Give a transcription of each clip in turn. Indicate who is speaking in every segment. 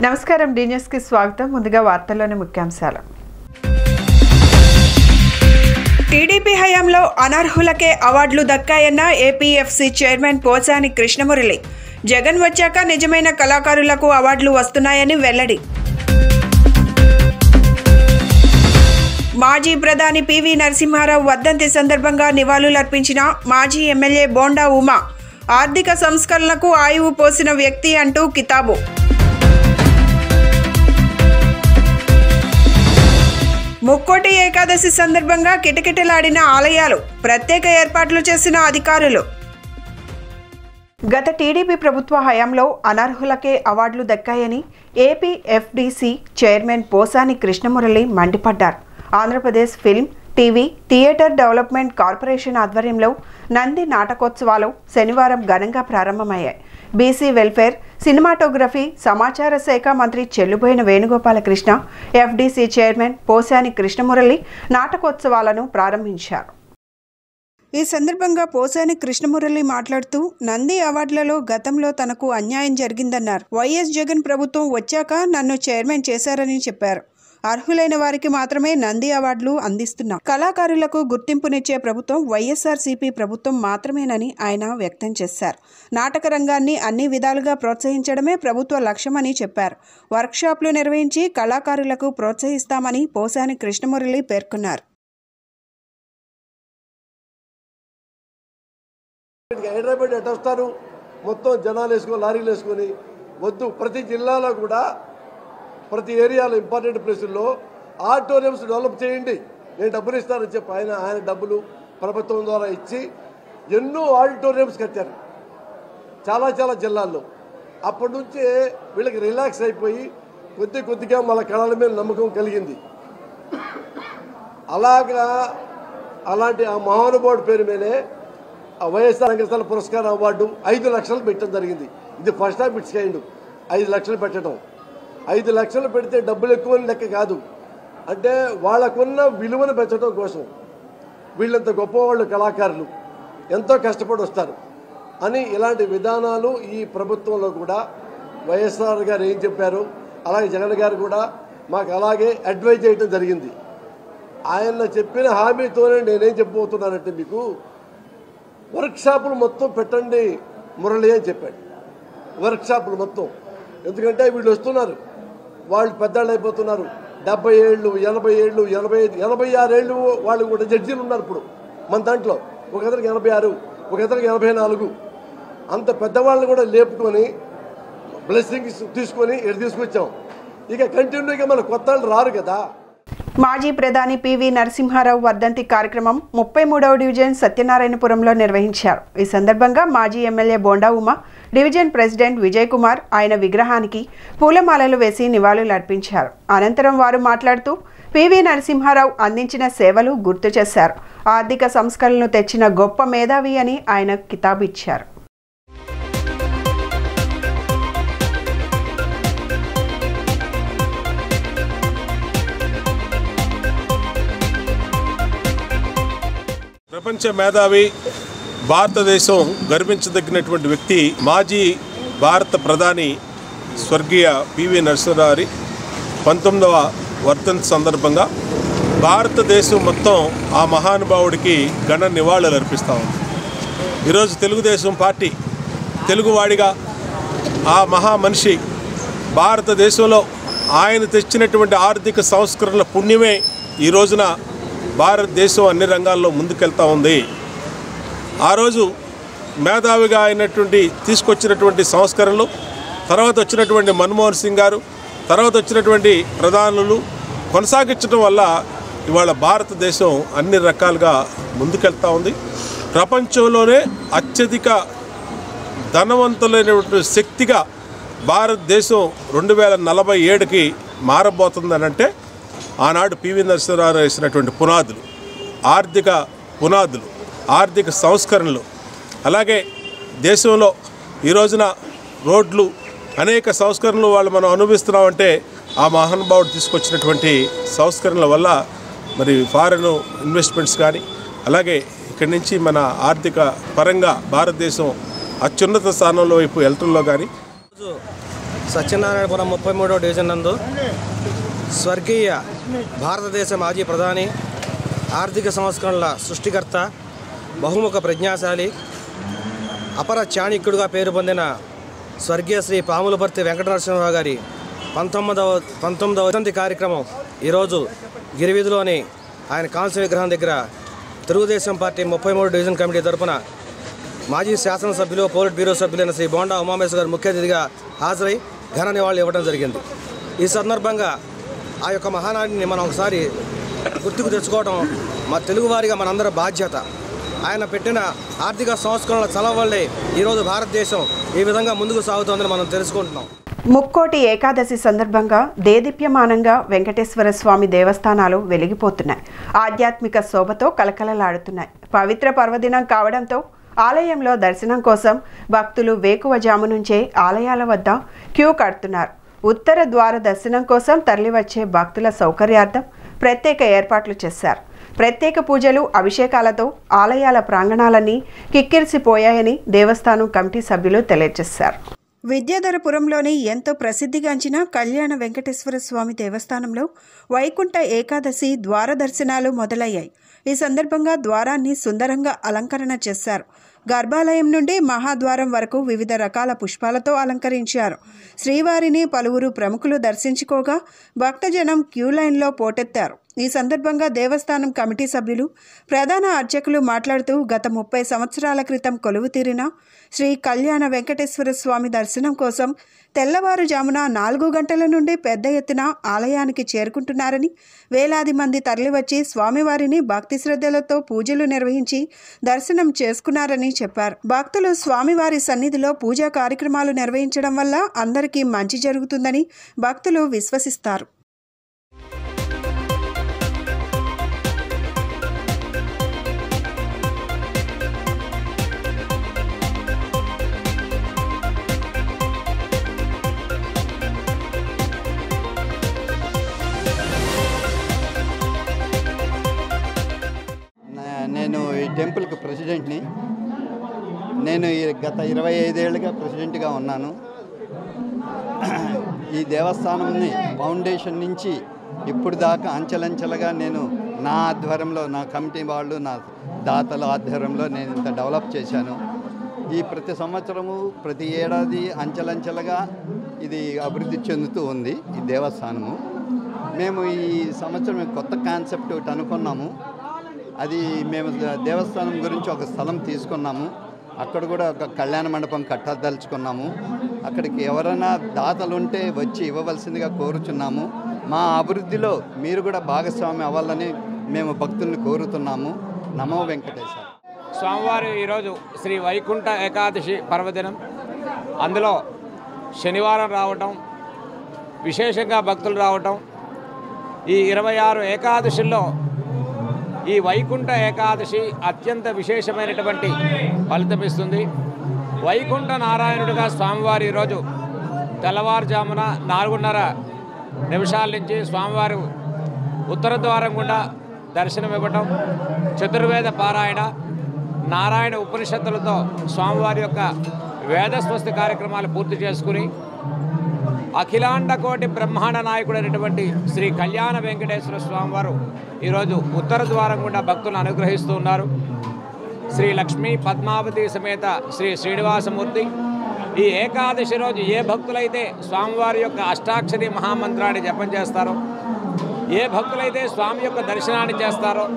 Speaker 1: నమస్కారం D news కి స్వాగతం. ముందుగా వార్తల్లోని ముఖ్యాంశాలు. టీడీపీ హయాంలో అనర్హులకే అవార్డులు దక్కాయన్న ఏపీఎఫ్సీ చైర్మన్ పోసాని కృష్ణమురళి. జగన్ వచ్చాక నిజమైన కళాకారులకు అవార్డులు వస్తున్నాయని వెల్లడి. మాజీ ప్రధాని పివి నరసింహారావు వర్ధంతి సందర్భంగా నివాళులర్పించిన మాజీ ఎమ్మెల్యే బోండా ఉమా. ఆర్థిక సంస్కరణలకు ఆయువు పోసిన వ్యక్తి అంటూ కితాబు. ముక్కోటి ఏకాదశి సందర్భంగా కిటకిటలాడిన ఆలయాలు, ప్రత్యేక ఏర్పాట్లు చేసిన అధికారులు. గత టీడీపీ ప్రభుత్వ హయాంలో అనర్హులకే అవార్డులు దక్కాయని ఏపీఎఫ్డీసీ చైర్మన్ పోసాని కృష్ణమురళి మండిపడ్డారు. Andhra Pradesh film, TV, theatre development corporation ఆధ్వర్యంలో నంది నాటకోత్సవాలు శనివారం ఘనంగా ప్రారంభమయ్యాయి. బీసీ వెల్ఫేర్, సినిమాటోగ్రఫీ, సమాచార శాఖ మంత్రి చెల్లుబోయిన వేణుగోపాలకృష్ణ, ఎఫ్డీసీ చైర్మన్ పోసాని కృష్ణమురళి నాటకోత్సవాలను ప్రారంభించారు. ఈ సందర్భంగా పోసాని కృష్ణమురళి మాట్లాడుతూ నంది అవార్డులలో గతంలో తనకు అన్యాయం జరిగిందన్నారు. వైఎస్ జగన్ ప్రభుత్వం వచ్చాక నన్ను చైర్మన్ చేశారని చెప్పారు. అర్హులైన వారికి మాత్రమే నంది అవార్డులు అందిస్తున్నాం. కళాకారులకు గుర్తింపునిచ్చే ప్రభుత్వం వైఎస్ఆర్సీపీ ప్రభుత్వం మాత్రమేనని ఆయన వ్యక్తం చేశారు. నాటక రంగాన్ని అన్ని విధాలుగా ప్రోత్సహించడమే ప్రభుత్వ లక్ష్యమని చెప్పారు. వర్క్షాప్లు నిర్వహించి కళాకారులకు ప్రోత్సహిస్తామని పోసాని కృష్ణమురళి పేర్కొన్నారు.
Speaker 2: హైదరాబాద్ ఎట్ వస్తారు, మొత్తం జనాలు వేసుకొని లారీలు వేసుకొని వద్దు. ప్రతి జిల్లాలో కూడా ప్రతి ఏరియాలో ఇంపార్టెంట్ ప్లేసుల్లో ఆడిటోరియంస్ డెవలప్ చేయండి, నేను డబ్బులు ఇస్తానని చెప్పి ఆయన డబ్బులు ప్రభుత్వం ద్వారా ఇచ్చి ఎన్నో ఆడిటోరియంస్ కట్టారు చాలా జిల్లాల్లో. అప్పటి నుంచే వీళ్ళకి రిలాక్స్ అయిపోయి కొద్దిగా మన కళల మీద నమ్మకం కలిగింది. అలాంటి ఆ మహానుభావుడి పేరు మీదే ఆ వైఎస్ఆర్ రంగస్థల పురస్కార అవార్డు 5 లక్షలు పెట్టడం జరిగింది. ఇది ఫస్ట్ టైం ఇట్స్ కైండ్ 5 లక్షలు పెట్టడం. 5 లక్షలు పెడితే డబ్బులు ఎక్కువ లెక్క కాదు, అంటే వాళ్ళకున్న విలువను పెంచడం కోసం. వీళ్ళంత గొప్పవాళ్ళు కళాకారులు ఎంతో కష్టపడి వస్తారు అని ఇలాంటి విధానాలు ఈ ప్రభుత్వంలో కూడా వైఎస్ఆర్ గారు ఏం చెప్పారు, అలాగే జగన్ గారు కూడా మాకు అలాగే అడ్వైజ్ చేయడం జరిగింది. ఆయన చెప్పిన హామీతోనే నేనేం చెప్పబోతున్నానంటే, మీకు వర్క్షాపులు మొత్తం పెట్టండి మురళి అని చెప్పాడు. వర్క్షాపులు మొత్తం, ఎందుకంటే వీళ్ళు వస్తున్నారు, వాళ్ళు పెద్దవాళ్ళు అయిపోతున్నారు. 70 ఏళ్ళు, 80 ఏళ్ళు, 85, 86 ఏళ్ళు వాళ్ళు కూడా జడ్జీలు ఉన్నారు ఇప్పుడు మన దాంట్లో. ఒక ఇతనికి 86, ఒక ఇతనికి 84. అంత పెద్దవాళ్ళని కూడా లేపుకొని బ్లెస్సింగ్స్ తీసుకొని ఎటు తీసుకొచ్చాం. ఇక కంటిన్యూగా మన కొత్త వాళ్ళు రారు కదా.
Speaker 1: మాజీ ప్రధాని పివి నరసింహారావు వర్ధంతి కార్యక్రమం 33వ డివిజన్ సత్యనారాయణపురంలో నిర్వహించారు. ఈ సందర్భంగా మాజీ MLA bonda Uma, division president Vijay Kumar ఆయన విగ్రహానికి పూలమాలలు వేసి నివాళులర్పించారు. అనంతరం వారు మాట్లాడుతూ పివి నరసింహారావు అందించిన సేవలు గుర్తు చేశారు. ఆర్థిక సంస్కరణలు తెచ్చిన గొప్ప మేధావి అని ఆయన కితాబు ఇచ్చారు.
Speaker 3: ప్రపంచ మేధావి, భారతదేశం గర్వించదగినటువంటి వ్యక్తి మాజీ భారత ప్రధాని స్వర్గీయ పివి నరసింహారావు 19వ వర్ధంతి సందర్భంగా భారతదేశం మొత్తం ఆ మహానుభావుడికి ఘన నివాళులు అర్పిస్తూ ఉంది. ఈరోజు తెలుగుదేశం పార్టీ తెలుగువాడిగా ఆ మహామనిషి భారతదేశంలో ఆయన తెచ్చినటువంటి ఆర్థిక సంస్కరణల పుణ్యమే ఈ రోజున భారతదేశం అన్ని రంగాల్లో ముందుకెళ్తూ ఉంది. ఆ రోజు మేధావిగా అయినటువంటి తీసుకొచ్చినటువంటి సంస్కరణలు, తర్వాత వచ్చినటువంటి మన్మోహన్ సింగ్ గారు, తర్వాత వచ్చినటువంటి ప్రధానులు కొనసాగించడం వల్ల ఇవాళ భారతదేశం అన్ని రకాలుగా ముందుకెళ్తూ ఉంది. ప్రపంచంలోనే అత్యధిక ధనవంతులైనటువంటి శక్తిగా భారతదేశం 2047కి మారబోతుందనంటే ఆనాడు పివి నరసింహారావు వేసినటువంటి పునాదులు, ఆర్థిక పునాదులు, ఆర్థిక సంస్కరణలు, అలాగే దేశంలో ఈ రోజున రోడ్లు, అనేక సంస్కరణలు మనం అనుభవిస్తున్నామంటే ఆ మహానుభావుడు తీసుకొచ్చినటువంటి సంస్కరణల వల్ల మరి ఫారెన్ ఇన్వెస్ట్మెంట్స్ కానీ, అలాగే ఇక్కడి నుంచి మన ఆర్థిక పరంగా భారతదేశం అత్యున్నత స్థానంలో వైపు వెళ్ళటంలో కానీ
Speaker 4: సత్యనారాయణపురం 33వ డివిజన్ నందు స్వర్గీయ భారతదేశ మాజీ ప్రధాని, ఆర్థిక సంస్కరణల సృష్టికర్త, బహుముఖ ప్రజ్ఞాశాలి, అపర చాణక్యుడిగా పేరు పొందిన స్వర్గీయ శ్రీ పాములపర్తి వెంకట నరసింహరావు గారి 19వ వర్ధంతి కార్యక్రమం ఈరోజు గిరివీధిలోని ఆయన కాంస్య విగ్రహం దగ్గర తెలుగుదేశం పార్టీ 33 డివిజన్ కమిటీ తరఫున మాజీ శాసనసభ్యులు, పోలిట్ బ్యూరో సభ్యులైన శ్రీ బోండా ఉమామేశ్వర్ గారు ముఖ్య అతిథిగా హాజరై ఘన నివాళులు ఇవ్వడం జరిగింది. ఈ సందర్భంగా ఆ యొక్క మహానాడిని మనం ఒకసారి గుర్తుకు తెచ్చుకోవడం మా తెలుగువారిగా మనందరి బాధ్యత. ఆయన పెట్టిన ఆర్థిక సంస్కరణల చలవ వల్లే ఈరోజు భారతదేశం ఈ విధంగా ముందుకు సాగుతోందని మనం తెలుసుకుంటున్నాం.
Speaker 1: ముక్కోటి ఏకాదశి సందర్భంగా దేదీప్యమానంగా వెంకటేశ్వర స్వామి దేవస్థానాలు వెలిగిపోతున్నాయి. ఆధ్యాత్మిక శోభతో కలకలలాడుతున్నాయి. పవిత్ర పర్వదినం కావడంతో ఆలయంలో దర్శనం కోసం భక్తులు వేకువజాము నుంచే ఆలయాల వద్ద క్యూ కడుతున్నారు. ఉత్తర ద్వార దర్శనం కోసం తరలివచ్చే భక్తుల సౌకర్యార్థం ప్రత్యేక ఏర్పాట్లు చేశారు. ప్రత్యేక పూజలు, అభిషేకాలతో ఆలయాల ప్రాంగణాలన్నీ కిక్కిరిసిపోయాయని దేవస్థానం కమిటీ సభ్యులు తెలియజేశారు. విద్యాధరపురంలోని ఎంతో ప్రసిద్ధిగాంచిన కళ్యాణ వెంకటేశ్వర స్వామి దేవస్థానంలో వైకుంఠ ఏకాదశి ద్వార దర్శనాలు మొదలయ్యాయి. ఈ సందర్భంగా ద్వారాన్ని సుందరంగా అలంకరణ చేశారు. గర్భాలయం నుండి మహాద్వారం వరకు వివిధ రకాల పుష్పాలతో అలంకరించారు. శ్రీవారిని పలువురు ప్రముఖులు దర్శించుకోగా భక్తజనం క్యూ లైన్లో పోటెత్తారు. ఈ సందర్భంగా దేవస్థానం కమిటీ సభ్యులు, ప్రధాన అర్చకులు మాట్లాడుతూ గత 30 సంవత్సరాల క్రితం కొలువు తీరిన శ్రీ కళ్యాణ వెంకటేశ్వర స్వామి దర్శనం కోసం తెల్లవారుజామున 4 గంటల నుండి పెద్ద ఎత్తున ఆలయానికి చేరుకుంటున్నారని, వేలాది మంది తరలివచ్చి స్వామివారిని భక్తి శ్రద్ధలతో పూజలు నిర్వహించి దర్శనం చేసుకున్నారని చెప్పారు. భక్తులు స్వామివారి సన్నిధిలో పూజా కార్యక్రమాలు నిర్వహించడం వల్ల అందరికీ మంచి జరుగుతుందని భక్తులు విశ్వసిస్తారు.
Speaker 5: నేను ఈ టెంపుల్కి ప్రెసిడెంట్ని. నేను గత 25 ఏళ్ళుగా ప్రెసిడెంట్గా ఉన్నాను. ఈ దేవస్థానంని ఫౌండేషన్ నుంచి ఇప్పుడు దాకా అంచెలంచెలుగా నేను నా ఆధ్వర్యంలో, నా కమిటీ వాళ్ళు, నా దాతల ఆధ్వర్యంలో నేను ఇంత డెవలప్ చేశాను. ఈ ప్రతి సంవత్సరము, ప్రతి ఏడాది అంచెలంచెలుగా ఇది అభివృద్ధి చెందుతూ ఉంది ఈ దేవస్థానము. మేము ఈ సంవత్సరం కొత్త కాన్సెప్ట్ ఒకటి అనుకున్నాము. అది మేము దేవస్థానం గురించి ఒక స్థలం తీసుకున్నాము. అక్కడ కూడా ఒక కళ్యాణ మండపం కట్టదలుచుకున్నాము. అక్కడికి ఎవరైనా దాతలుంటే వచ్చి ఇవ్వవలసిందిగా కోరుచున్నాము. మా అభివృద్ధిలో మీరు కూడా భాగస్వామి అవ్వాలని మేము భక్తుల్ని కోరుతున్నాము. నమో వెంకటేశ్వర.
Speaker 6: స్వామివారు ఈరోజు శ్రీ వైకుంఠ ఏకాదశి పర్వదినం, అందులో శనివారం రావటం, విశేషంగా భక్తులు రావటం, ఈ 26 ఏకాదశుల్లో ఈ వైకుంఠ ఏకాదశి అత్యంత విశేషమైనటువంటి ఫలితమిస్తుంది. వైకుంఠ నారాయణుడిగా స్వామివారు ఈరోజు తెల్లవారుజామున 4:30 నుంచి స్వామివారు ఉత్తర ద్వారం గుండా దర్శనమివ్వటం, చతుర్వేద పారాయణ, నారాయణ ఉపనిషత్తులతో స్వామివారి యొక్క వేదస్వస్తి కార్యక్రమాలు పూర్తి చేసుకుని అఖిలాండ కోటి బ్రహ్మాండ నాయకుడు అయినటువంటి శ్రీ కళ్యాణ వెంకటేశ్వర స్వామివారు ఈరోజు ఉత్తర ద్వారం గుండా భక్తులను అనుగ్రహిస్తూ ఉన్నారు. శ్రీ లక్ష్మీ పద్మావతి సమేత శ్రీ శ్రీనివాసమూర్తి ఈ ఏకాదశి రోజు ఏ భక్తులైతే స్వామివారి యొక్క అష్టాక్షరి మహామంత్రాన్ని జపం చేస్తారో, ఏ భక్తులైతే స్వామి యొక్క దర్శనాన్ని చేస్తారో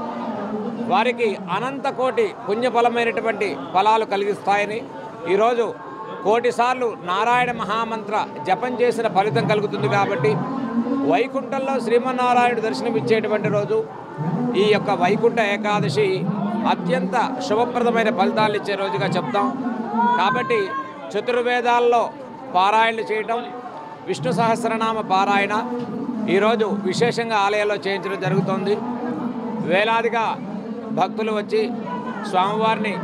Speaker 6: వారికి అనంత కోటి పుణ్యఫలమైనటువంటి ఫలాలు కలిగిస్తాయని, ఈరోజు 1,000,000 సార్లు నారాయణ మహామంత్ర జపం చేసిన ఫలితం కలుగుతుంది. కాబట్టి వైకుంఠంలో శ్రీమన్నారాయణుడు దర్శనమిచ్చేటువంటి రోజు ఈ యొక్క వైకుంఠ ఏకాదశి అత్యంత శుభప్రదమైన ఫలితాలు ఇచ్చే రోజుగా చెప్తాం. కాబట్టి చతుర్వేదాల్లో పారాయణలు చేయటం, విష్ణు సహస్రనామ పారాయణ ఈరోజు విశేషంగా ఆలయాల్లో చేయించడం జరుగుతోంది. వేలాదిగా భక్తులు వచ్చి స్వామివారిని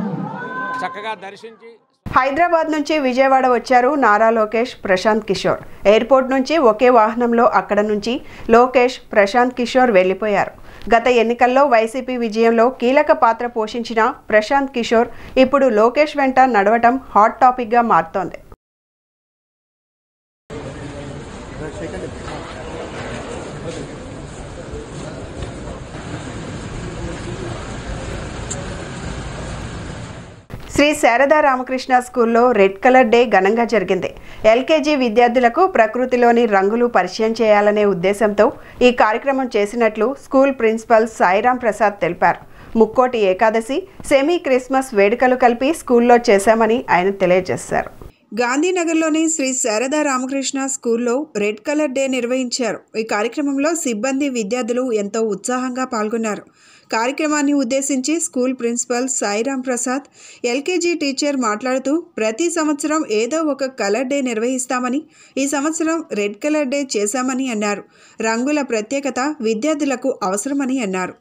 Speaker 6: చక్కగా దర్శించి.
Speaker 1: హైదరాబాద్ నుంచి విజయవాడ వచ్చారు నారా లోకేష్, ప్రశాంత్ కిషోర్. ఎయిర్పోర్ట్ నుంచి ఒకే వాహనంలో అక్కడ నుంచి లోకేష్, ప్రశాంత్ కిషోర్ వెళ్లిపోయారు. గత ఎన్నికల్లో వైసీపీ విజయంలో కీలక పాత్ర పోషించిన ప్రశాంత్ కిషోర్ ఇప్పుడు లోకేష్ వెంట నడవటం హాట్ టాపిక్గా మారుతోంది. శ్రీ శారదా రామకృష్ణ స్కూల్లో రెడ్ కలర్ డే ఘనంగా జరిగింది. ఎల్కేజీ విద్యార్థులకు ప్రకృతిలోని రంగులు పరిచయం చేయాలనే ఉద్దేశంతో ఈ కార్యక్రమం చేసినట్లు స్కూల్ ప్రిన్సిపల్ సాయిరాం ప్రసాద్ తెలిపారు. ముక్కోటి ఏకాదశి, సెమీ క్రిస్మస్ వేడుకలు కలిపి స్కూల్లో చేశామని ఆయన తెలియజేశారు. గాంధీనగర్లోని శ్రీ శారదా రామకృష్ణ స్కూల్లో రెడ్ కలర్ డే నిర్వహించారు. ఈ కార్యక్రమంలో సిబ్బంది, విద్యార్థులు ఎంతో ఉత్సాహంగా పాల్గొన్నారు. కార్యక్రమాన్ని ఉద్దేశించి school principal Sairam Prasad, LKG teacher మాట్లాడుతూ ప్రతి సంవత్సరం ఏదో ఒక కలర్ డే నిర్వహిస్తామని, ఈ సంవత్సరం రెడ్ కలర్ డే చేశామని అన్నారు. రంగుల ప్రత్యేకత విద్యార్థులకు అవసరమని అన్నారు.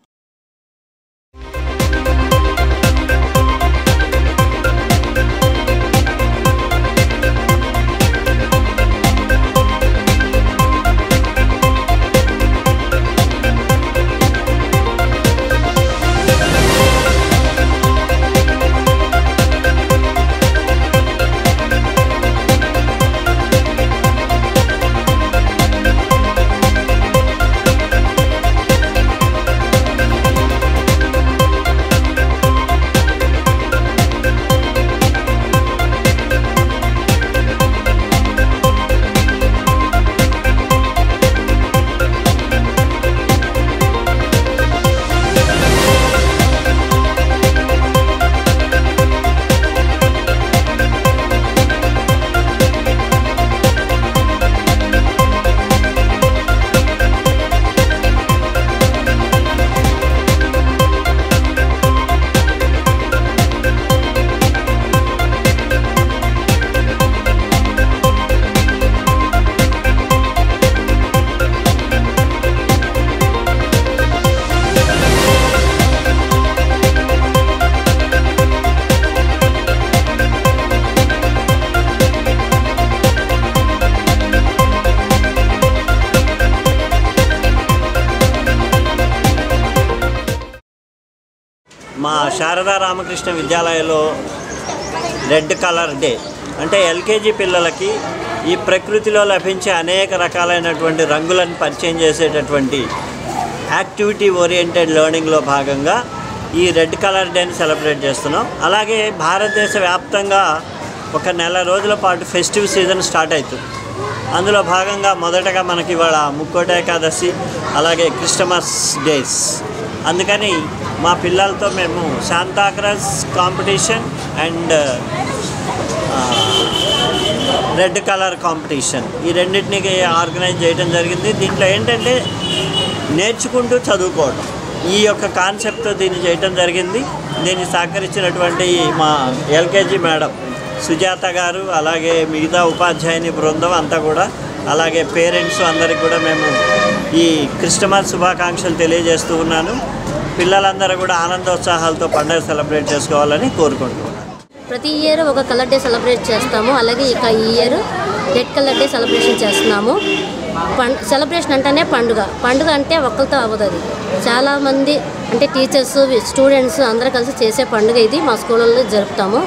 Speaker 7: మా శారదా రామకృష్ణ విద్యాలయంలో రెడ్ కలర్ డే అంటే ఎల్కేజీ పిల్లలకి ఈ ప్రకృతిలో లభించే అనేక రకాలైనటువంటి రంగులను పరిచయం చేసేటటువంటి యాక్టివిటీ ఓరియంటెడ్ లెర్నింగ్లో భాగంగా ఈ రెడ్ కలర్ డేని సెలబ్రేట్ చేస్తున్నాం. అలాగే భారతదేశ వ్యాప్తంగా ఒక నెల రోజుల పాటు ఫెస్టివ్ సీజన్ స్టార్ట్ అవుతుంది. అందులో భాగంగా మొదటగా మనకి ఇవాళ ముక్కోటి ఏకాదశి, అలాగే క్రిస్టమస్ డేస్. అందుకని మా పిల్లలతో మేము Santa Claus competition and red colour competition ఈ రెండింటిని ఆర్గనైజ్ చేయడం జరిగింది. దీంట్లో ఏంటంటే నేర్చుకుంటూ చదువుకోవడం, ఈ యొక్క కాన్సెప్ట్తో దీన్ని చేయడం జరిగింది. దీన్ని సహకరించినటువంటి మా ఎల్కేజీ మేడం సుజాత గారు, అలాగే మిగతా ఉపాధ్యాయుని బృందం అంతా కూడా, అలాగే పేరెంట్స్ అందరికీ కూడా మేము ఈ క్రిస్టమస్ శుభాకాంక్షలు తెలియజేస్తూ ఉన్నాను. పిల్లలందరూ కూడా ఆనందోత్సాహాలతో పండుగ సెలబ్రేట్ చేసుకోవాలని కోరుకుంటున్నాను.
Speaker 8: ప్రతి ఇయర్ ఒక కలర్ డే సెలబ్రేట్ చేస్తాము. అలాగే ఇక ఈ year red colour day celebration చేస్తున్నాము. సెలబ్రేషన్ అంటేనే పండుగ అంటే ఒక్కరితో అవ్వదు. అది చాలామంది అంటే టీచర్స్, స్టూడెంట్స్ అందరూ కలిసి చేసే పండుగ ఇది. మా స్కూళ్ళల్లో జరుపుతాము.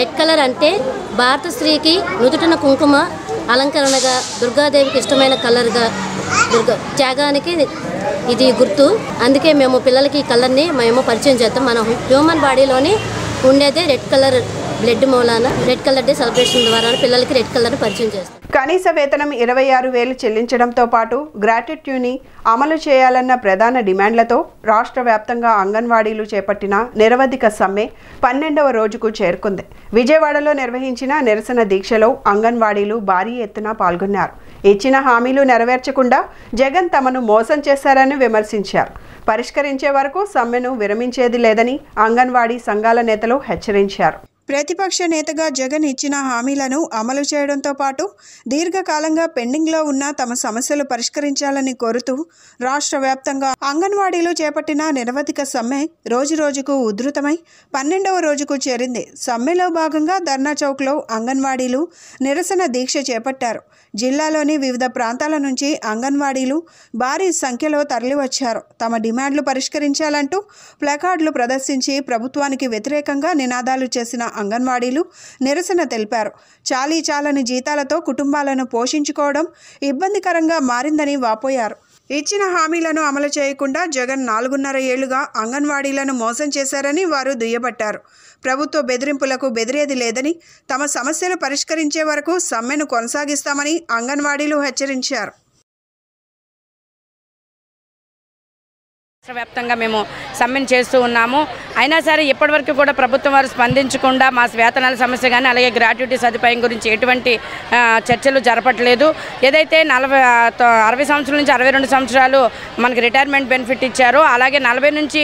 Speaker 8: రెడ్ కలర్ అంటే భారత స్త్రీకి నుదుటిన కుంకుమ అలంకరణగా, దుర్గాదేవికి ఇష్టమైన కలర్గా, త్యాగానికి ఇది గుర్తు. అందుకే మేము పిల్లలకి ఈ కలర్ని మేము పరిచయం చేస్తాం. మన హ్యూమన్ బాడీలోని ఉండేదే రెడ్ కలర్ బ్లడ్ మూలాన రెడ్ కలర్ డే సెలబ్రేషన్ ద్వారా పిల్లలకి రెడ్ కలర్ పరిచయం చేస్తాం.
Speaker 1: కనీస వేతనం 26,000 చెల్లించడంతో పాటు గ్రాట్యుటీని అమలు చేయాలన్న ప్రధాన డిమాండ్లతో రాష్ట్ర వ్యాప్తంగా అంగన్వాడీలు చేపట్టిన నిరవధిక సమ్మె 12వ రోజుకు చేరుకుంది. విజయవాడలో నిర్వహించిన నిరసన దీక్షలో అంగన్వాడీలు భారీ ఎత్తున పాల్గొన్నారు. ఇచ్చిన హామీలు నెరవేర్చకుండా జగన్ తమను మోసం చేశారని విమర్శించారు. పరిష్కరించే వరకు సమ్మెను విరమించేది లేదని అంగన్వాడీ సంఘాల నేతలు హెచ్చరించారు. ప్రతిపక్ష నేతగా జగన్ ఇచ్చిన హామీలను అమలు చేయడంతో పాటు దీర్ఘకాలంగా పెండింగ్లో ఉన్న తమ సమస్యలు పరిష్కరించాలని కోరుతూ రాష్ట్ర వ్యాప్తంగా అంగన్వాడీలు చేపట్టిన నిరవధిక సమ్మె రోజురోజుకు ఉధృతమై 12వ రోజుకు చేరింది. సమ్మెలో భాగంగా ధర్నా చౌక్లో అంగన్వాడీలు నిరసన దీక్ష చేపట్టారు. జిల్లాలోని వివిధ ప్రాంతాల నుంచి అంగన్వాడీలు భారీ సంఖ్యలో తరలివచ్చారు. తమ డిమాండ్లు పరిష్కరించాలంటూ ప్లకార్డులు ప్రదర్శించి ప్రభుత్వానికి వ్యతిరేకంగా నినాదాలు చేసిన అంగన్వాడీలు నిరసన తెలిపారు. చాలీ చాలని జీతాలతో కుటుంబాలను పోషించుకోవడం ఇబ్బందికరంగా మారిందని వాపోయారు. ఇచ్చిన హామీలను అమలు చేయకుండా జగన్ 4.5 ఏళ్లుగా అంగన్వాడీలను మోసం చేశారని వారు దుయ్యబట్టారు. ప్రభుత్వ బెదిరింపులకు బెదిరేది లేదని, తమ సమస్యలు పరిష్కరించే వరకు సమ్మెను కొనసాగిస్తామని అంగన్వాడీలు హెచ్చరించారు.
Speaker 9: రాష్ట్ర వ్యాప్తంగా మేము సమ్మెను చేస్తూ ఉన్నాము. అయినా సరే ఇప్పటివరకు కూడా ప్రభుత్వం వారు స్పందించకుండా మా వేతనాల సమస్య కానీ అలాగే గ్రాట్యుటీ సదుపాయం గురించి ఎటువంటి చర్చలు జరపట్లేదు. ఏదైతే 60 సంవత్సరాల నుంచి 62 సంవత్సరాలు మనకి రిటైర్మెంట్ బెనిఫిట్ ఇచ్చారో, అలాగే 40 నుంచి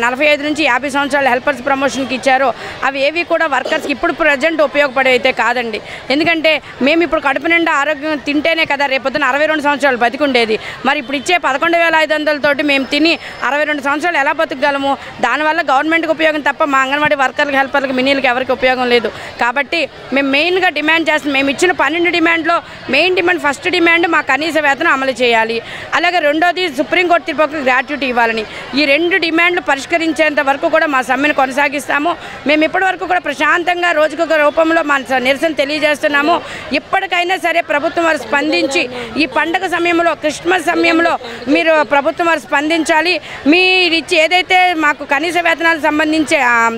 Speaker 9: 45 నుంచి 50 సంవత్సరాలు హెల్పర్స్ ప్రమోషన్కి ఇచ్చారో, అవి ఏవి కూడా వర్కర్స్కి ఇప్పుడు ప్రజెంట్ ఉపయోగపడే అయితే కాదండి. ఎందుకంటే మేము ఇప్పుడు కడుపు నిండా ఆరోగ్యం తింటేనే కదా రేపొద్దున 62 సంవత్సరాలు బతికుండేది. మరి ఇప్పుడు ఇచ్చే 11,500 తోటి మేము తిని 62 సంవత్సరాలు ఎలా బతకగలము? దానివల్ల గవర్నమెంట్కి ఉపయోగం తప్ప మా అంగన్వాడీ వర్కర్లకు, హెల్పర్లకు, మినీలకు ఎవరికి ఉపయోగం లేదు. కాబట్టి మేము మెయిన్గా డిమాండ్ చేస్తాం. మేము ఇచ్చిన 12 డిమాండ్లో మెయిన్ డిమాండ్, ఫస్ట్ డిమాండ్ మా కనీస వేతనం అమలు చేయాలి. అలాగే రెండోది సుప్రీంకోర్టు తీర్పుకు గ్రాట్యుటీ ఇవ్వాలని. ఈ 2 డిమాండ్లు పరిష్కరించేంత వరకు కూడా మా సమ్మెను కొనసాగిస్తాము. మేము ఇప్పటి వరకు కూడా ప్రశాంతంగా రోజుకొక రూపంలో మా నిరసన తెలియజేస్తున్నాము. ఇప్పటికైనా సరే ప్రభుత్వం వారు స్పందించి ఈ పండుగ సమయంలో, క్రిస్మస్ సమయంలో మీరు ప్రభుత్వం వారు స్పందించాలి. మీరిచ్చి ఏదైతే మాకు కనీస వేతనాలకు సంబంధించి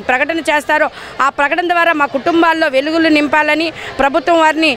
Speaker 9: ప్రకటన చేస్తారో ఆ ప్రకటన ద్వారా మా కుటుంబాల్లో వెలుగులు నింపాలని ప్రభుత్వం వారిని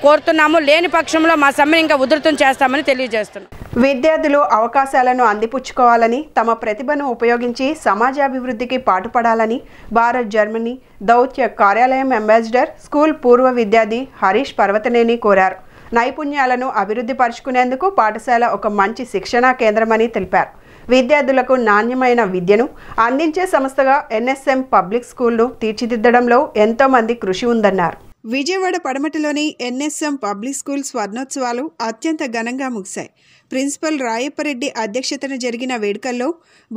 Speaker 9: కోరుతున్నాము. లేని పక్షంలో మా సమ్మెను ఇంకా ఉధృతం చేస్తామని తెలియజేస్తున్నాం.
Speaker 1: విద్యార్థులు అవకాశాలను అందిపుచ్చుకోవాలని, తమ ప్రతిభను ఉపయోగించి సమాజాభివృద్ధికి పాటుపడాలని భారత్ జర్మనీ దౌత్య కార్యాలయం అంబాసిడర్, స్కూల్ పూర్వ విద్యార్థి హరీష్ పర్వతనేని కోరారు. నైపుణ్యాలను అభివృద్ధి పరుచుకునేందుకు పాఠశాల ఒక మంచి శిక్షణా కేంద్రమని తెలిపారు. విద్యార్థులకు నాణ్యమైన విద్యను అందించే సంస్థగా ఎన్ఎస్ఎం పబ్లిక్ స్కూల్ను తీర్చిదిద్దడంలో ఎంతోమంది కృషి ఉందన్నారు. విజయవాడ పడమటిలోని ఎన్ఎస్ఎం పబ్లిక్ స్కూల్ స్వర్ణోత్సవాలు అత్యంత ఘనంగా ముగిశాయి. ప్రిన్సిపల్ రాయప్పరెడ్డి అధ్యక్షతన జరిగిన వేడుకల్లో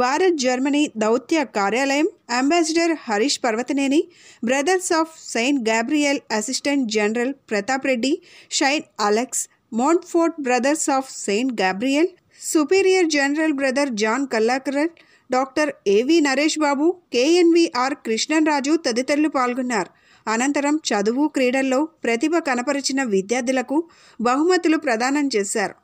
Speaker 1: భారత్ జర్మనీ దౌత్య కార్యాలయం ambassador Harish Parvathaneni, brothers of Saint Gabriel assistant general Pratap Reddy, Shine Alex, Montfort brothers of Saint Gabriel, superior general brother John Kallakaral, doctor AV Naresh బాబు, కేఎన్విఆర్ కృష్ణరాజు తదితరులు పాల్గొన్నారు. అనంతరం చదువు, క్రీడల్లో ప్రతిభ కనపరిచిన విద్యార్థులకు బహుమతులు ప్రదానం చేశారు.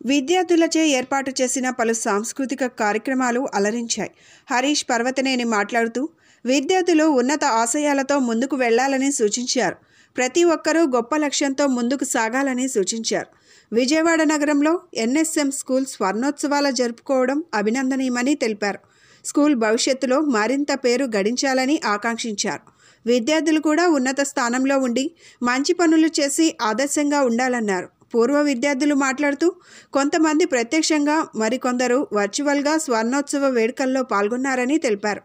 Speaker 1: విద్యార్థులచే ఏర్పాటు చేసిన పలు సాంస్కృతిక కార్యక్రమాలు అలరించాయి. హరీష్ పర్వతనేని మాట్లాడుతూ విద్యార్థులు ఉన్నత ఆశయాలతో ముందుకు వెళ్లాలని సూచించారు. ప్రతి ఒక్కరూ గొప్ప లక్ష్యంతో ముందుకు సాగాలని సూచించారు. విజయవాడ నగరంలో ఎన్ఎస్ఎం స్కూల్ స్వర్ణోత్సవాల జరుపుకోవడం అభినందనీయమని తెలిపారు. స్కూల్ భవిష్యత్తులో మరింత పేరు గడించాలని ఆకాంక్షించారు. విద్యార్థులు కూడా ఉన్నత స్థానంలో ఉండి మంచి పనులు చేసి ఆదర్శంగా ఉండాలన్నారు. పూర్వ విద్యార్థులు మాట్లాడుతూ కొంతమంది ప్రత్యక్షంగా, మరికొందరు వర్చువల్గా స్వర్ణోత్సవ వేడుకల్లో పాల్గొన్నారని తెలిపారు.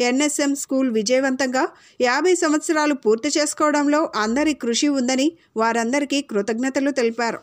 Speaker 1: ఎన్ఎస్ఎం స్కూల్ విజయవంతంగా 50 సంవత్సరాలు పూర్తి చేసుకోవడంలో అందరి కృషి ఉందని వారందరికీ కృతజ్ఞతలు తెలిపారు.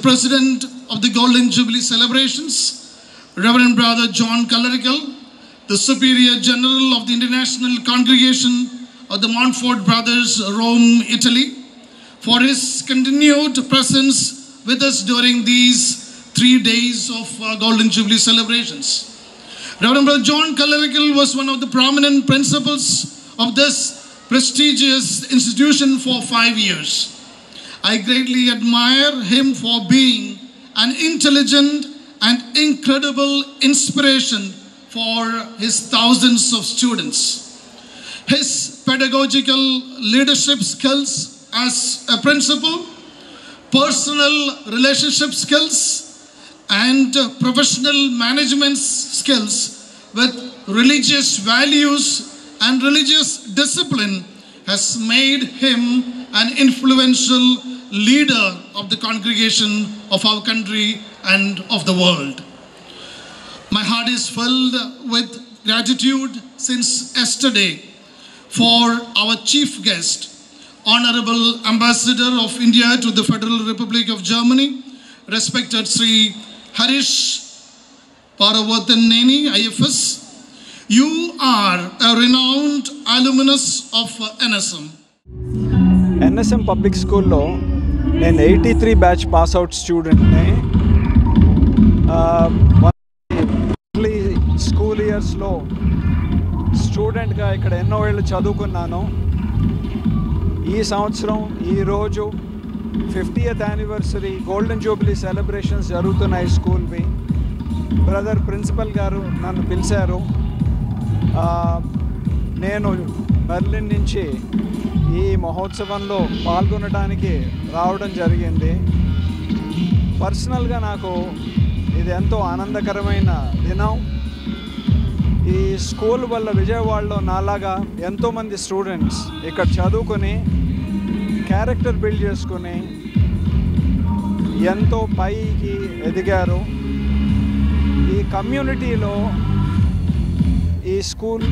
Speaker 10: President of the Golden Jubilee celebrations, Reverend Brother John Clerical, the Superior General of the International Congregation of the Montfort Brothers, Rome, Italy, for his continued presence with us during these 3 days of Golden Jubilee celebrations. Reverend Brother John Clerical was one of the prominent principals of this prestigious institution for 5 years. I greatly admire him for being an intelligent and incredible inspiration for his thousands of students. His pedagogical leadership skills as a principal, personal relationship skills, and professional management skills with religious values and religious discipline has made him an influential leader of the congregation of our country and of the world. My heart is filled with gratitude since yesterday for our chief guest, Honorable Ambassador of India to the Federal Republic of Germany, respected Sri Harish Paravathaneni, IFS. You are a renowned alumnus of NSM.
Speaker 11: NSM Public School lo నేను 83 batch pass out స్టూడెంట్ని. School ఇయర్స్లో స్టూడెంట్గా ఇక్కడ ఎన్నో ఏళ్ళు చదువుకున్నాను. ఈ సంవత్సరం ఈరోజు 50th anniversary golden Jubilee celebrations జరుగుతున్నాయి స్కూల్వి. బ్రదర్ ప్రిన్సిపల్ గారు నన్ను పిలిచారు. నేను బెర్లిన్ నుంచి ఈ మహోత్సవంలో పాల్గొనడానికి రావడం జరిగింది. పర్సనల్గా నాకు ఇది ఎంతో ఆనందకరమైన దినం. ఈ స్కూల్ వల్ల విజయవాడలో నాలాగా ఎంతోమంది స్టూడెంట్స్ ఇక్కడ చదువుకొని క్యారెక్టర్ బిల్డ్ చేసుకొని ఎంతో పైకి ఎదిగారు. ఈ కమ్యూనిటీలో ఈ స్కూల్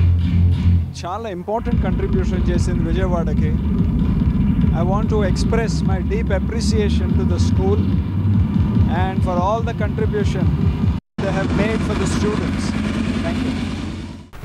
Speaker 11: చాలా ఇంపార్టెంట్ కంట్రిబ్యూషన్ చేసింది విజయవాడకి. I want to express my deep appreciation to the school and for all the contribution they have made for the students. Thank you.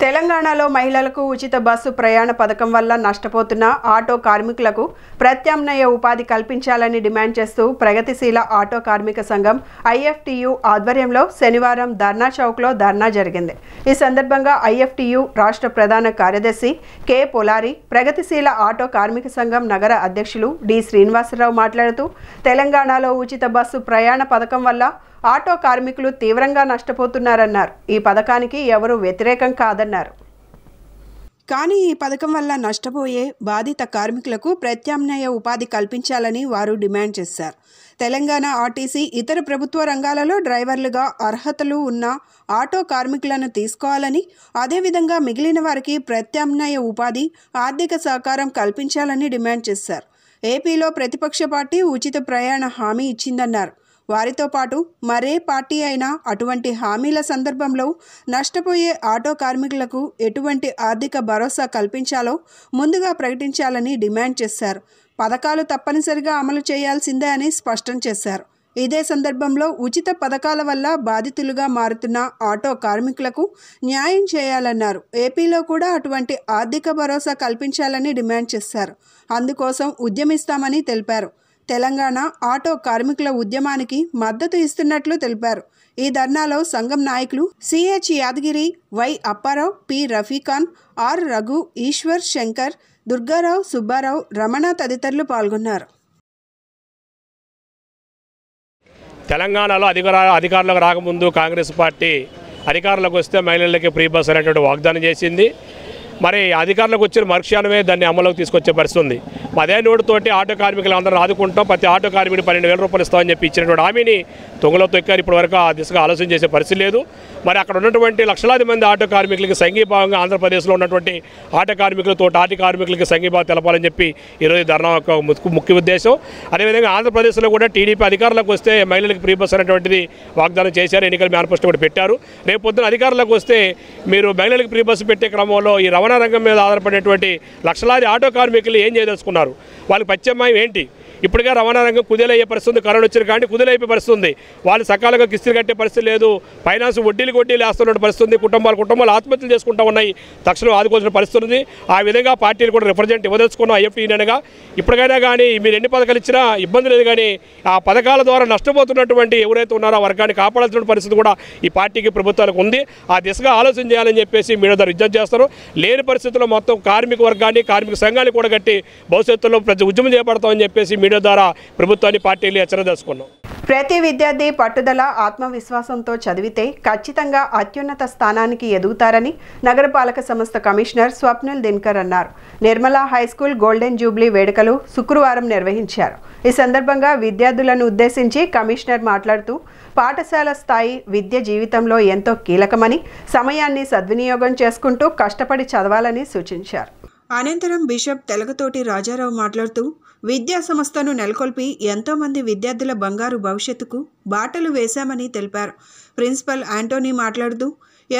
Speaker 1: తెలంగాణలో మహిళలకు ఉచిత బస్సు ప్రయాణ పథకం వల్ల నష్టపోతున్న ఆటో కార్మికులకు ప్రత్యామ్నాయ ఉపాధి కల్పించాలని డిమాండ్ చేస్తూ ప్రగతిశీల ఆటో కార్మిక సంఘం IFTU ఆధ్వర్యంలో శనివారం ధర్నా చౌక్లో ధర్నా జరిగింది. ఈ సందర్భంగా IFTU రాష్ట్ర ప్రధాన కార్యదర్శి కె పొలారి, ప్రగతిశీల ఆటో కార్మిక సంఘం నగర అధ్యక్షులు డి శ్రీనివాసరావు మాట్లాడుతూ తెలంగాణలో ఉచిత బస్సు ప్రయాణ పథకం వల్ల ఆటో కార్మికులు తీవ్రంగా నష్టపోతున్నారన్నారు. ఈ పథకానికి ఎవరు వ్యతిరేకం కాదన్నారు. కానీ ఈ పథకం వల్ల నష్టపోయే బాధిత కార్మికులకు ప్రత్యామ్నాయ ఉపాధి కల్పించాలని వారు డిమాండ్ చేశారు. తెలంగాణ ఆర్టీసీ ఇతర ప్రభుత్వ రంగాలలో డ్రైవర్లుగా అర్హతలు ఉన్న ఆటో కార్మికులను తీసుకోవాలని, అదేవిధంగా మిగిలిన వారికి ప్రత్యామ్నాయ ఉపాధి, ఆర్థిక సహకారం కల్పించాలని డిమాండ్ చేశారు. ఏపీలో ప్రతిపక్ష పార్టీ ఉచిత ప్రయాణ హామీ ఇచ్చిందన్నారు. వారితో పాటు మరే పార్టీ అయినా అటువంటి హామీల సందర్భంలో నష్టపోయే ఆటో కార్మికులకు ఎటువంటి ఆర్థిక భరోసా కల్పించాలో ముందుగా ప్రకటించాలని డిమాండ్ చేశారు. పథకాలు తప్పనిసరిగా అమలు చేయాల్సిందే అని స్పష్టం చేశారు. ఇదే సందర్భంలో ఉచిత పథకాల వల్ల బాధితులుగా మారుతున్న ఆటో కార్మికులకు న్యాయం చేయాలన్నారు. ఏపీలో కూడా అటువంటి ఆర్థిక భరోసా కల్పించాలని డిమాండ్ చేశారు. అందుకోసం ఉద్యమిస్తామని తెలిపారు. తెలంగాణ ఆటో కార్మికుల ఉద్యమానికి మద్దతు ఇస్తున్నట్లు తెలిపారు. ఈ ధర్నాలో సంఘం నాయకులు CH Yadagiri, Y Apparao, P Rafi Khan, R Raghu, Eshwar, Shankar, Durgarao, Subbarao, Ramana తదితరులు పాల్గొన్నారు.
Speaker 12: తెలంగాణలో అధికారంలోకి రాకముందు కాంగ్రెస్ పార్టీ అధికారంలోకి వస్తే మహిళలకి ఫ్రీ బస్ అనేటువంటి వాగ్దానం చేసింది. మరి అధికారంలోకి వచ్చిన మరుక్షణమే దాన్ని అమలులోకి తీసుకొచ్చే పరిస్థితి ఉంది. అదే నోటుతోటి ఆటో కార్మికులు అందరూ ఆదుకుంటాం, ప్రతి ఆటో కార్మికుడు 12,000 రూపాయలు ఇస్తామని చెప్పి ఇచ్చినటువంటి హామీని తొంగలో తొక్కారు. ఇప్పటి వరకు ఆ దిశగా ఆలోచన చేసే పరిస్థితి లేదు. మరి అక్కడ ఉన్నటువంటి లక్షలాది మంది ఆటో కార్మికులకి సంఘీభావంగా ఆంధ్రప్రదేశ్లో ఉన్నటువంటి ఆటో కార్మికులతో ఆటో కార్మికులకి సంఘీభావం తెలపాలని చెప్పి ఈరోజు ధర్నా యొక్క ముఖ్య ఉద్దేశం. అదేవిధంగా ఆంధ్రప్రదేశ్లో కూడా టీడీపీ అధికారంలోకి వస్తే మహిళలకు ఫ్రీ బస్ అనేటువంటిది వాగ్దానం చేశారు. ఎన్నికల మేనిఫెస్టో కూడా పెట్టారు. రేపు పొద్దున అధికారంలోకి వస్తే మీరు మహిళలకు ఫ్రీ బస్సు పెట్టే క్రమంలో ఈ రవాణా రంగం మీద ఆధారపడేటువంటి లక్షలాది ఆటో కార్మికులు ఏం చేయదలుచుకున్నారు? వాళ్ళకి ప్రత్యామ్నాయం ఏంటి? ఇప్పటికే రవాణా రంగం కుదేలయ్యే పరిస్థితి, కరోనా వచ్చిన కానీ కుదేలైపోయే పరిస్థితి. వాళ్ళు సకాలంగా కిస్తులు కట్టే పరిస్థితి లేదు. ఫైనాన్స్ వడ్డీలు వేస్తున్న పరిస్థితి. కుటుంబాలు ఆత్మహత్యలు చేసుకుంటూ ఉన్నాయి. తక్షణం ఆదుకోవాల్సిన పరిస్థితి ఉంది. ఆ విధంగా పార్టీలు కూడా రిప్రజెంట్ ఇవ్వదలుచుకున్నాం. IFT ఇప్పటికైనా కానీ మీరు ఎన్ని పథకాలు ఇచ్చినా ఇబ్బంది లేదు, కానీ ఆ పథకాల ద్వారా నష్టపోతున్నటువంటి ఎవరైతే ఉన్నారో ఆ వర్గాన్ని కాపాడాల్సిన పరిస్థితి కూడా ఈ పార్టీకి ప్రభుత్వాలకు ఉంది. ఆ దిశగా ఆలోచన చేయాలని చెప్పేసి మీడియా ద్వారా విజ్ఞప్తి చేస్తారు. లేని పరిస్థితుల్లో మొత్తం కార్మిక వర్గాన్ని, కార్మిక సంఘాన్ని కూడా కట్టి భవిష్యత్తులో ప్రతి ఉద్యమం చేపడతామని చెప్పేసి మీడియా ద్వారా ప్రభుత్వాన్ని, పార్టీలు హెచ్చరించుకున్నాం.
Speaker 1: ప్రతి విద్యార్థి పట్టుదల, ఆత్మవిశ్వాసంతో చదివితే ఖచ్చితంగా అత్యున్నత స్థానానికి ఎదుగుతారని నగరపాలక సంస్థ కమిషనర్ స్వప్నిల్ దినకర్ అన్నారు. నిర్మలా హైస్కూల్ గోల్డెన్ జూబ్లీ వేడుకలు శుక్రవారం నిర్వహించారు. ఈ సందర్భంగా విద్యార్థులను ఉద్దేశించి కమిషనర్ మాట్లాడుతూ పాఠశాల స్థాయి విద్య జీవితంలో ఎంతో కీలకమని, సమయాన్ని సద్వినియోగం చేసుకుంటూ కష్టపడి చదవాలని సూచించారు. అనంతరం బిషప్ తెలగతోటి రాజారావు మాట్లాడుతూ విద్యా సంస్థను నెలకొల్పి ఎంతోమంది విద్యార్థుల బంగారు భవిష్యత్తుకు బాటలు వేశామని తెలిపారు. ప్రిన్సిపల్ యాంటోనీ మాట్లాడుతూ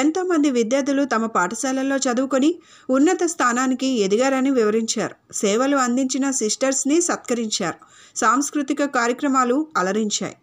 Speaker 1: ఎంతోమంది విద్యార్థులు తమ పాఠశాలల్లో చదువుకొని ఉన్నత స్థానానికి ఎదిగారని వివరించారు. సేవలు అందించిన సిస్టర్స్ని సత్కరించారు. సాంస్కృతిక కార్యక్రమాలు అలరించాయి.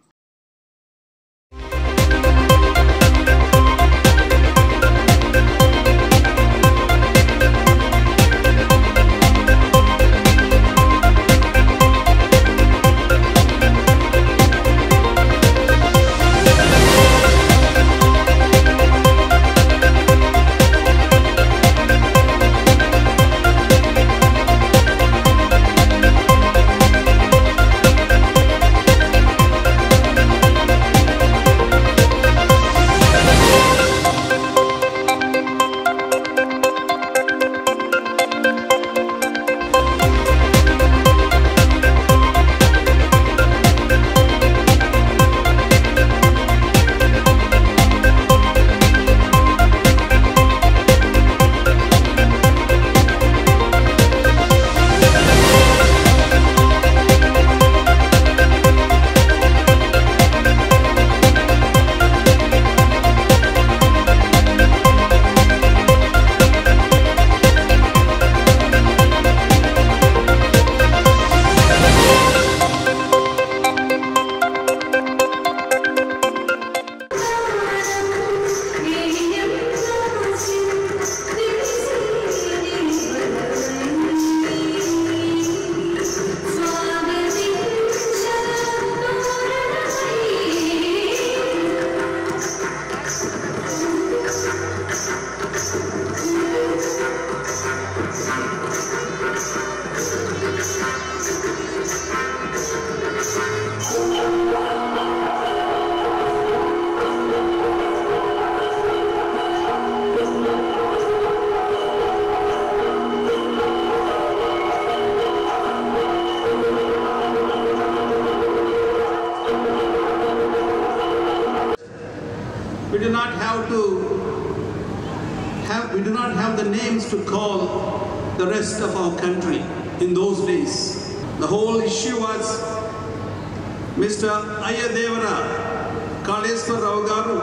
Speaker 13: We do not have the names to call the rest of our country in those days. The whole issue was Mr. Ayadevara Kaleswar Rao Garu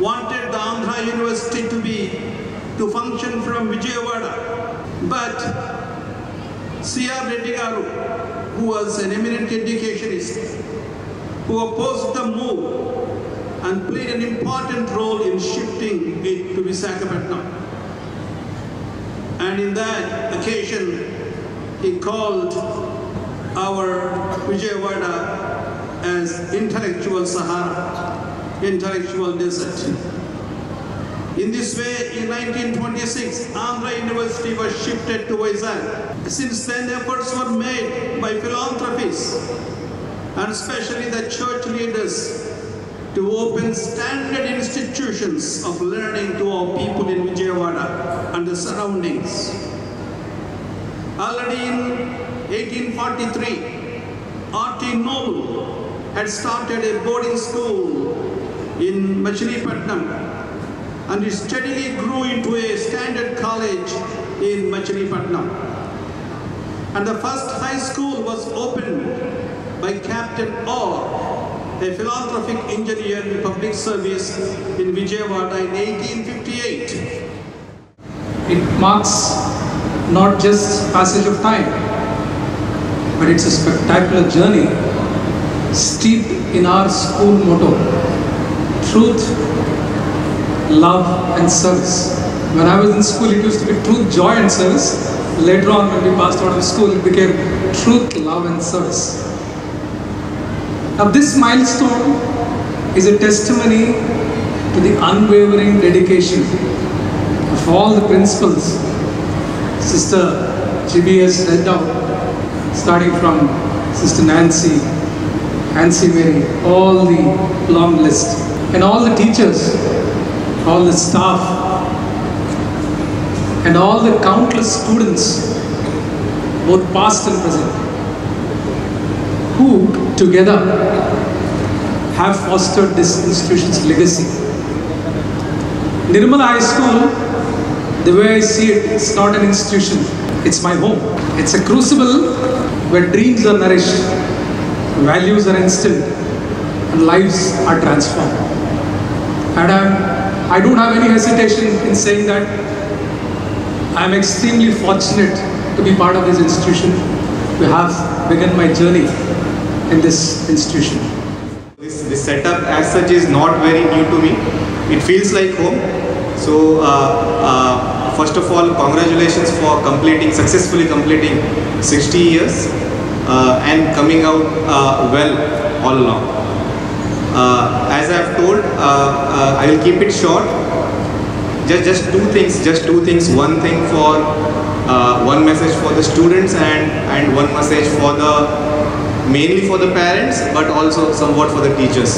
Speaker 13: wanted the Andhra University to function from Vijayawada, but C.R. Reddy Garu, who was an eminent educationist, who opposed the move and played an important role in shifting it to Visakhapatnam. And in that occasion, he called our Vijayawada as intellectual Sahara, intellectual desert. In this way, in 1926, Andhra University was shifted to Vizag. Since then, efforts were made by philanthropists and especially the church leaders to open standard institutions of learning to our people in Vijayawada and the surroundings. Already in 1843, R.T. Noble had started a boarding school in Machilipatnam, and it steadily grew into a standard college in Machilipatnam. And the first high school was opened by Captain Orr, a philanthropic engineer in public service in Vijayawada in 1858.
Speaker 14: It marks not just passage of time,
Speaker 13: but it's a spectacular journey steeped in our school motto: truth, love and service. When I was in school, it used to be truth, joy and service. Later on, when we passed out of school, it became truth, love and service. Now this milestone is a testimony to the unwavering dedication of all the principals Sister GBS read out, starting from Sister Nancy Mary, all the long list, and all the teachers, all the staff, and all the countless students, both past and present, who together have fostered this institution's legacy. Nirmala High School, the way I see it, it's not an institution, it's my home. It's a crucible where dreams are nourished, values are instilled, and lives are transformed. And I don't have any hesitation in saying that I'm extremely fortunate to be part of this institution, to have begun my journey in this institution.
Speaker 14: This setup as such is not very new to me. It feels like home. So first of all, congratulations for successfully completing 60 years and coming out well all along. As I've told, I will keep it short. Just two things. One thing for one message for the students and one message for mainly for the parents, but also somewhat for the teachers.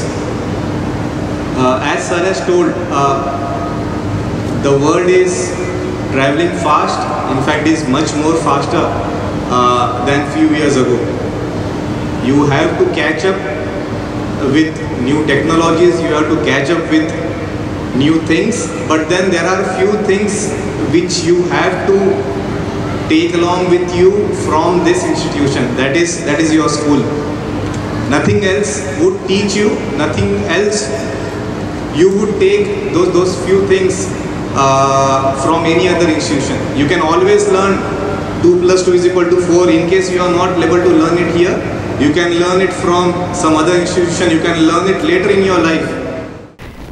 Speaker 14: As Sir has told, the world is traveling fast. In fact, is much more faster than few years ago. You have to catch up with new technologies. You have to catch up with new things. But then there are few things which you have to take along with you from this institution. That is your school. Nothing else would teach you. Nothing else. You would take those few things from any other institution. You can always learn 2 + 2 = 4. In case you are not able to learn it here, you can learn it from some other institution. You can learn it later in your life.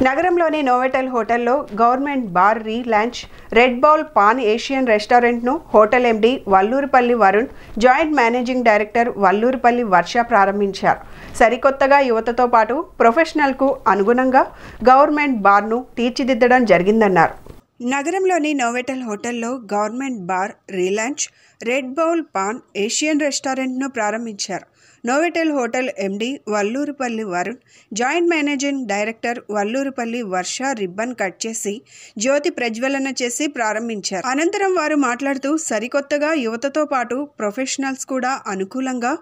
Speaker 1: నగరంలోని Novotel హోటల్లో government bar relaunch red bowl pan Asian రెస్టారెంట్ను hotel MD Vallurupalli Varun, joint managing director Vallurupalli Varsha ప్రారంభించారు. సరికొత్తగా యువతతో పాటు ప్రొఫెషనల్కు అనుగుణంగా government బార్ను తీర్చిదిద్దడం జరిగిందన్నారు. నగరంలోని నోవెటల్ హోటల్లో government bar relaunch red bowl pan Asian రెస్టారెంట్ను ప్రారంభించారు. Novotel hotel MD Vallurupalli Varun, joint managing director Vallurupalli Varsha ribbon cut చేసి జ్యోతి ప్రజ్వలన చేసి ప్రారంభించారు. అనంతరం వారు మాట్లాడుతూ సరికొత్తగా యువతతో పాటు ప్రొఫెషనల్స్ కూడా అనుకూలంగా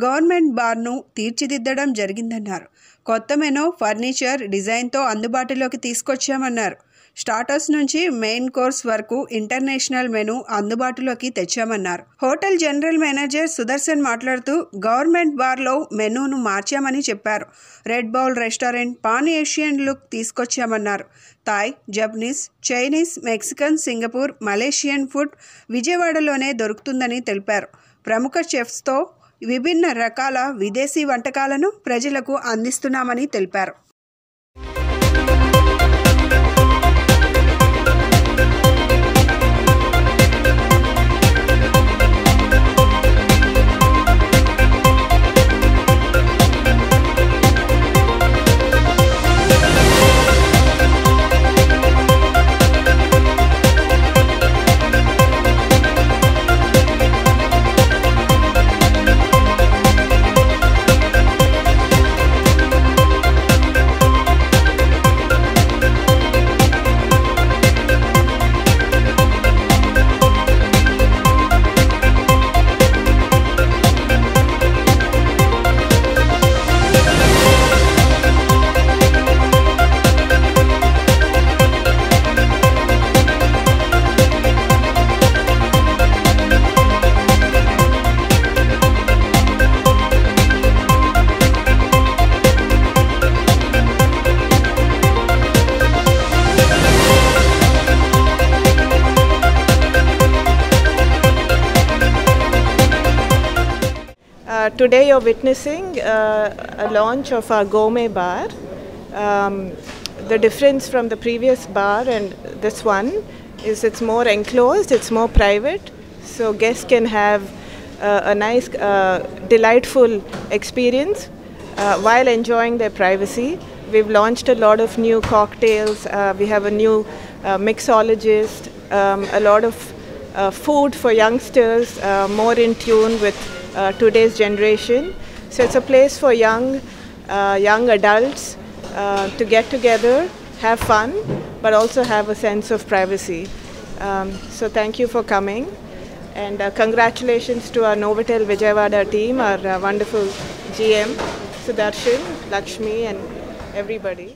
Speaker 1: గవర్నమెంట్ బార్ను తీర్చిదిద్దడం జరిగిందన్నారు. కొత్త మెనూ, ఫర్నిచర్, డిజైన్తో అందుబాటులోకి తీసుకొచ్చామన్నారు. స్టార్టర్స్ నుంచి మెయిన్ కోర్స్ వరకు ఇంటర్నేషనల్ మెనూ అందుబాటులోకి తెచ్చామన్నారు. హోటల్ జనరల్ మేనేజర్ సుదర్శన్ మాట్లాడుతూ గవర్నమెంట్ బార్లో మెనూను మార్చామని చెప్పారు. Red bowl restaurant pan Asian look తీసుకొచ్చామన్నారు. Thai, Japanese, Chinese, Mexican, Singapore, Malaysian food విజయవాడలోనే దొరుకుతుందని తెలిపారు. ప్రముఖ చెఫ్స్తో విభిన్న రకాల విదేశీ వంటకాలను ప్రజలకు అందిస్తున్నామని తెలిపారు.
Speaker 15: today you're witnessing a launch of our gourmet bar. The difference from the previous bar and this one is it's more enclosed, it's more private, so guests can have a nice, delightful experience while enjoying their privacy. We've launched a lot of new cocktails. We have a new mixologist, a lot of food for youngsters, more in tune with today's generation. So it's a place for young adults to get together, have fun, but also have a sense of privacy. So thank you for coming, and congratulations to our Novotel Vijayawada team, our wonderful GM, Sudarshan, Lakshmi, and everybody.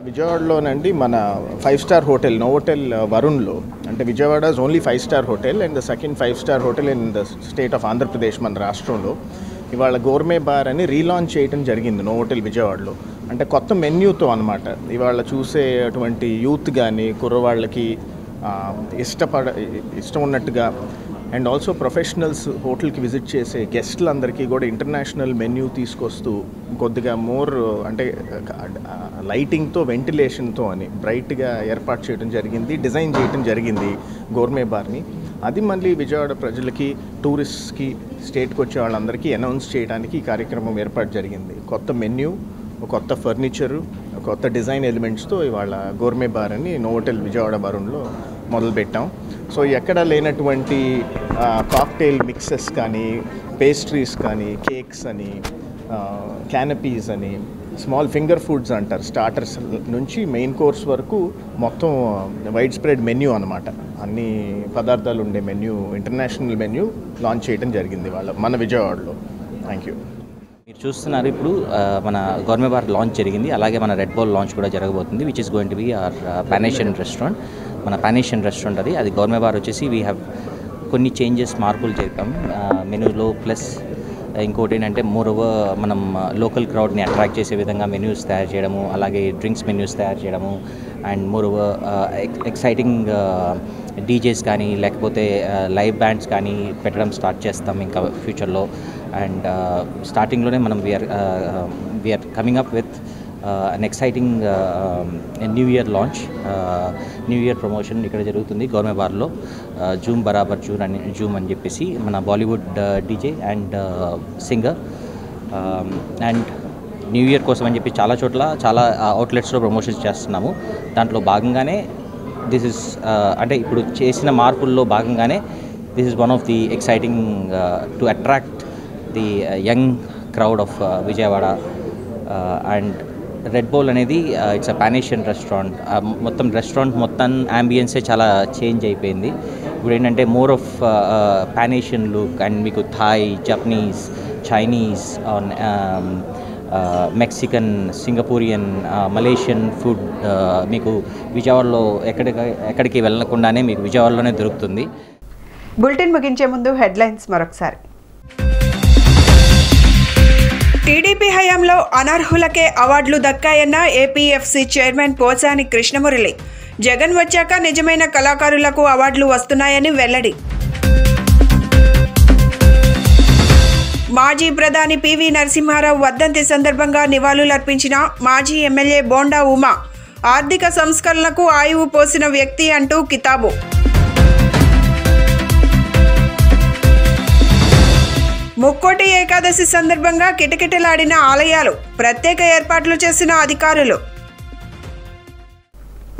Speaker 16: విజయవాడలోనండి మన 5-star hotel Novotel వరుణ్లో, అంటే Vijayawada is only 5-star hotel and the second 5-star hotel in the state of Andhra Pradesh మన రాష్ట్రంలో. ఇవాళ gourmet bar అని relaunch చేయడం జరిగింది Novotel విజయవాడలో. అంటే కొత్త మెన్యూతో అనమాట. ఇవాళ చూసేటువంటి యూత్ కానీ కుర్రవాళ్ళకి ఇష్టం ఉన్నట్టుగా అండ్ ఆల్సో ప్రొఫెషనల్స్ హోటల్కి విజిట్ చేసే గెస్ట్లందరికీ కూడా ఇంటర్నేషనల్ మెన్యూ తీసుకొస్తూ కొద్దిగా మోర్ అంటే లైటింగ్తో వెంటిలేషన్తో అని బ్రైట్గా ఏర్పాటు చేయడం జరిగింది, డిజైన్ చేయడం జరిగింది గోర్మే బార్ని. అది మళ్ళీ విజయవాడ ప్రజలకి, టూరిస్ట్స్కి, స్టేట్కి వచ్చే వాళ్ళందరికీ అనౌన్స్ చేయడానికి ఈ కార్యక్రమం ఏర్పాటు జరిగింది. కొత్త మెన్యూ, కొత్త ఫర్నిచరు, కొత్త డిజైన్ ఎలిమెంట్స్తో ఇవాళ గోర్మే బార్ అని నోవోటెల్ విజయవాడ బారులో మొదలుపెట్టాం. సో ఎక్కడ లేనటువంటి కాక్టైల్ మిక్సెస్ కానీ, పేస్ట్రీస్ కానీ, కేక్స్ అని, క్యానపీస్ అని, స్మాల్ ఫింగర్ ఫుడ్స్ అంటారు, స్టార్టర్స్ నుంచి మెయిన్ కోర్స్ వరకు మొత్తం వైడ్ స్ప్రెడ్ మెన్యూ అనమాట. అన్ని పదార్థాలు ఉండే మెన్యూ, ఇంటర్నేషనల్ మెన్యూ లాంచ్ చేయడం జరిగింది వాళ్ళ మన విజయవాడలో. Thank you.
Speaker 17: మీరు చూస్తున్నారు ఇప్పుడు మన గోర్మే బార్ లాంచ్ జరిగింది, అలాగే మన రెడ్ బౌల్ లాంచ్ కూడా జరగబోతుంది, which is going to be our పానేషియన్ restaurant. మన పానేషియన్ రెస్టారెంట్ అది గోర్మే బార్ వచ్చేసి వీ హ్యావ్ కొన్ని చేంజెస్, మార్పులు చేద్దాం మెనూలో. ప్లస్ ఇంకోటి ఏంటంటే మోర్ ఓవర్ మనం లోకల్ క్రౌడ్ని అట్రాక్ట్ చేసే విధంగా మెన్యూస్ తయారు చేయడము, అలాగే డ్రింక్స్ మెన్యూస్ తయారు చేయడము, and more over exciting DJs కానీ లేకపోతే లైవ్ బ్యాండ్స్ కానీ పెట్టడం స్టార్ట్ చేస్తాం ఇంకా ఫ్యూచర్లో. అండ్ స్టార్టింగ్లోనే మనం we're coming up with an exciting new year launch, new year promotion ఇక్కడ జరుగుతుంది గోర్మే బార్లో. జూమ్ బరాబర్ జూమ్ అని చెప్పేసి మన Bollywood DJ and singer. And new year కోసం అని చెప్పి చాలా చోట్ల చాలా అవుట్లెట్స్లో ప్రమోషన్స్ చేస్తున్నాము. దాంట్లో భాగంగానే దిస్ ఇస్ అంటే ఇప్పుడు చేసిన మార్పుల్లో భాగంగానే this is one of the exciting to attract the young crowd of Vijayawada. And red bowl అనేది ఇట్స్ అ పానేషియన్ రెస్టారెంట్. మొత్తం రెస్టారెంట్ మొత్తం యాంబియన్సే చాలా చేంజ్ అయిపోయింది. ఇప్పుడు ఏంటంటే more of pan Asian look and మీకు Thai, Japanese, Chinese, Mexican, Singaporean, Malaysian food మీకు విజయవాడలో ఎక్కడికి వెళ్ళకుండానే మీకు విజయవాడలోనే దొరుకుతుంది.
Speaker 1: బులెటిన్ ముగించే ముందు హెడ్లైన్స్ మరొకసారి. టీడీపీ హయాంలో అనర్హులకే అవార్డులు దక్కాయన్న ఏపీఎఫ్సీ చైర్మన్ పోసాని కృష్ణమురళి. జగన్ వచ్చాక నిజమైన కళాకారులకు అవార్డులు వస్తున్నాయని వెల్లడి. మాజీ ప్రధాని పివి నరసింహారావు వర్ధంతి సందర్భంగా నివాళులర్పించిన మాజీ ఎమ్మెల్యే బోండా ఉమా. ఆర్థిక సంస్కరణలకు ఆయువు పోసిన వ్యక్తి అంటూ కితాబు. ముక్కోటి ఏకాదశి సందర్భంగా కిటకిటలాడిన ఆలయాలు, ప్రత్యేక ఏర్పాట్లు చేసిన అధికారులు.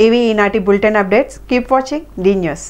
Speaker 1: ఇవి ఈనాటి bulletin updates. Keep watching the news.